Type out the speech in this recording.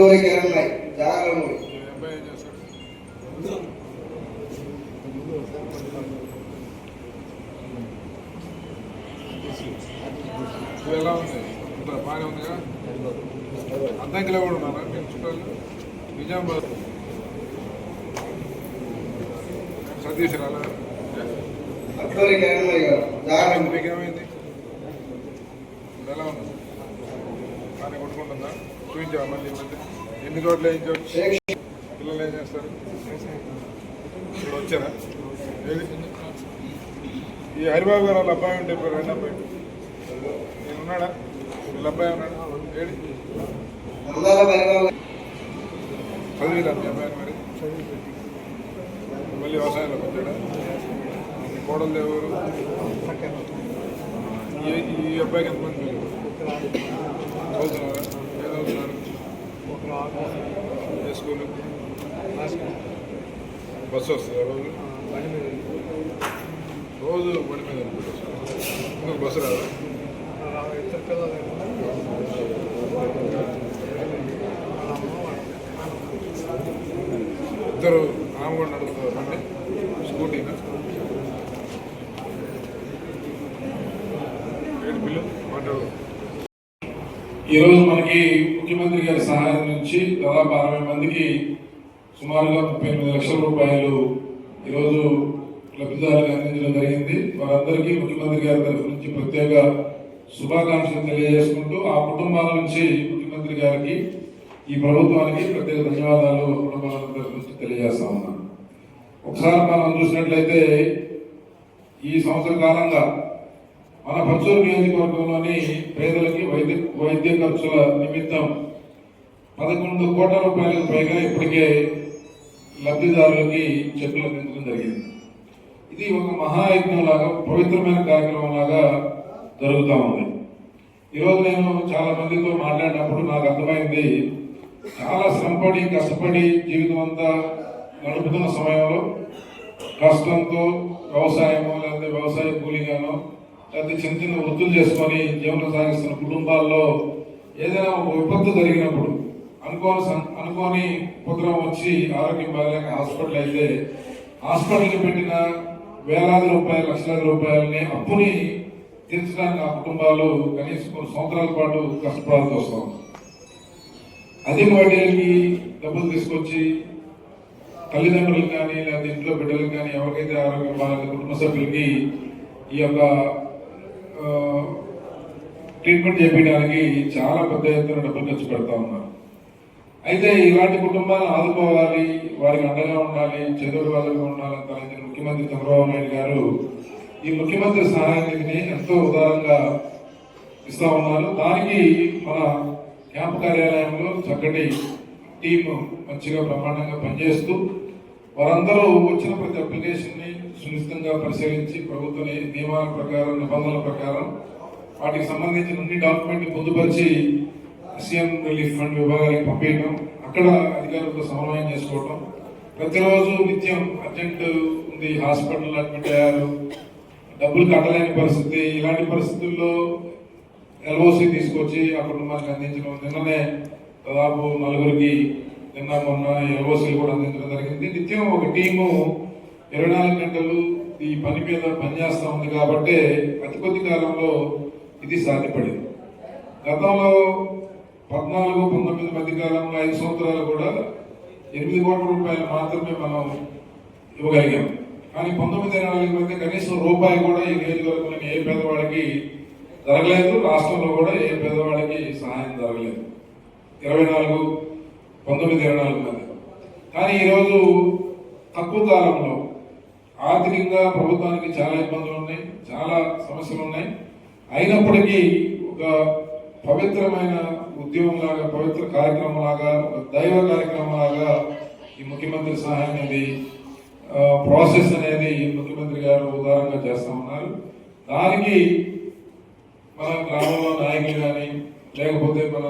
అత్తూరి కిరణ్ జాగరమూడి ఎలా ఉంది బాగానే ఉందిగా అద్దంకిలో కూడా ఉన్నారా ప్రిన్సిపల్ నిజామాబాద్ సతీష్ రాలా అత్తూరి కిరణ్ జాగరమూడి మీకేమైంది ఎలా ఉంది బాగానే కొట్టుకుంటుందా చూపించావా మళ్ళీ ఎన్ని చోట్ల వేయించావు పిల్లలు ఏం చేస్తారు ఇప్పుడు వచ్చారా ఈ హరిబాబు గారు వాళ్ళ అబ్బాయి ఉంటే ఇప్పుడు రెండు అబ్బాయి నేను ఉన్నాడా వీళ్ళ అబ్బాయి ఉన్నాడా ఏడి చదివిరా మీ అబ్బాయిని మరి మళ్ళీ వ్యవసాయంలోకి వచ్చాడా మీ కోడలు ఎవరు ఈ అబ్బాయికి ఎంతమంది పిల్లలు చదువుతున్నారా ఏ చదువుతున్నారు ఏ స్కూలు బస్సు వస్తుందా రోజు బండి మీద ఇంకొక బస్సు రాదా ఇద్దరు ఆమె కూడా నడుపుతారు బండి స్కూటీనా ఏడు బిల్లు మాట్లాడు. ఈరోజు మనకి ముఖ్యమంత్రి గారి సహాయం నుంచి దాదాపు 60 మందికి సుమారుగా 38 లక్షల రూపాయలు ఈరోజు లబ్ధిదారులకు అందించడం జరిగింది. వారందరికీ ముఖ్యమంత్రి గారి తరఫు నుంచి ప్రత్యేక శుభాకాంక్షలు తెలియజేసుకుంటూ ఆ కుటుంబాల నుంచి ముఖ్యమంత్రి గారికి ఈ ప్రభుత్వానికి ప్రత్యేక ధన్యవాదాలు కుటుంబాల తరఫు నుంచి తెలియజేస్తా ఉన్నాను. ఒకసారి మనం చూసినట్లయితే ఈ సంవత్సర కాలంగా మన పచ్చూరు నియోజకవర్గంలోని పేదలకి వైద్య ఖర్చుల నిమిత్తం 11 కోట్ల రూపాయలకు పైగా ఇప్పటికే లబ్ధిదారులకి చెక్కులు అందించడం జరిగింది. ఇది ఒక మహాయజ్ఞం లాగా పవిత్రమైన కార్యక్రమం లాగా జరుగుతూ ఉంది. ఈరోజు నేను చాలా మందితో మాట్లాడినప్పుడు నాకు అర్థమైంది, చాలా శ్రమపడి కష్టపడి జీవితం అంతా గడుపుతున్న సమయంలో కష్టంతో వ్యవసాయమో లేకపోతే వ్యవసాయ కూలీగానో లేకపోతే చిన్న చిన్న వృత్తులు చేసుకొని జీవనం సాగిస్తున్న కుటుంబాల్లో ఏదైనా ఒక విపత్తు జరిగినప్పుడు అనుకోని ఉపద్రవం వచ్చి ఆరోగ్యం బాగాలేక హాస్పిటల్ అయితే హాస్పిటల్కి పెట్టిన వేలాది రూపాయలు లక్షలాది రూపాయలని అప్పుని తీర్చడానికి ఆ కుటుంబాలు కనీసం కొన్ని సంవత్సరాల పాటు కష్టపడాల్సి వస్తాం. అధిక వడ్డీలకి డబ్బులు తీసుకొచ్చి తల్లిదండ్రులకు కానీ లేకపోతే ఇంట్లో బిడ్డలకు కానీ ఎవరికైతే ఆరోగ్యం బాగాలేదు కుటుంబ సభ్యులకి ఈ యొక్క ట్రీట్మెంట్ చేయించడానికి చాలా పెద్ద ఎత్తున డబ్బులు ఖర్చు పెడతా ఉన్నారు. అయితే ఇలాంటి కుటుంబాలను ఆదుకోవాలి, వారికి అండగా ఉండాలి, చదువు వాళ్ళగా ఉండాలని తలచిన ముఖ్యమంత్రి చంద్రబాబు నాయుడు గారు ఈ ముఖ్యమంత్రి సహాయ నిధిని ఎంతో ఉదారంగా ఇస్తా ఉన్నారు. దానికి మన క్యాంపు కార్యాలయంలో చక్కటి టీము మంచిగా బ్రహ్మాండంగా పనిచేస్తూ వారందరూ వచ్చిన ప్రతి అప్లికేషన్ని సునిశ్చితంగా పరిశీలించి ప్రభుత్వ నియమాల ప్రకారం నిబంధనల ప్రకారం వాటికి సంబంధించిన అన్ని డాక్యుమెంట్ పొందుపరిచి సీఎం రిలీఫ్ ఫండ్ విభాగానికి పంపించడం, అక్కడ అధికారులతో సమన్వయం చేసుకోవడం, ప్రతిరోజు నిత్యం అర్జెంట్ ఉంది హాస్పిటల్ అడ్మిట్ అయ్యారు, డబ్బులు కట్టలేని పరిస్థితి, ఇలాంటి పరిస్థితుల్లో ఎల్ఓసి తీసుకొచ్చి ఆ కుటుంబానికి అందించడం. నిన్ననే దాదాపు 4గురికి నిన్న మొన్న ఎల్ఓసీలు కూడా అందించడం జరిగింది. నిత్యం ఒక టీము 24 గంటలు ఈ పని మీద పనిచేస్తూ ఉంది కాబట్టి అతి కొద్ది కాలంలో ఇది సాధ్యపడింది. గతంలో 14-19 మధ్య కాలంలో 5 సంవత్సరాలు కూడా 8 కోట్ల రూపాయలు మాత్రమే మనం ఇవ్వగలిగాం. కానీ 19 మధ్య కనీసం రూపాయి కూడా ఈ నియోజకవర్గంలోని ఏ పేదవాడికి జరగలేదు, రాష్ట్రంలో కూడా ఏ పేదవాడికి సహాయం జరగలేదు 19-24 మధ్య. కానీ ఈరోజు తక్కువ కాలంలో ఆర్థికంగా ప్రభుత్వానికి చాలా ఇబ్బందులు ఉన్నాయి, చాలా సమస్యలు ఉన్నాయి. అయినప్పటికీ ఒక పవిత్రమైన ఉద్యమం లాగా, పవిత్ర కార్యక్రమం లాగా, దైవ కార్యక్రమం లాగా ఈ ముఖ్యమంత్రి సహాయం అనేది ప్రాసెస్ అనేది ముఖ్యమంత్రి గారు ఉదారంగా చేస్తా ఉన్నారు. దానికి మన గ్రామంలో నాయకులు కానీ లేకపోతే మన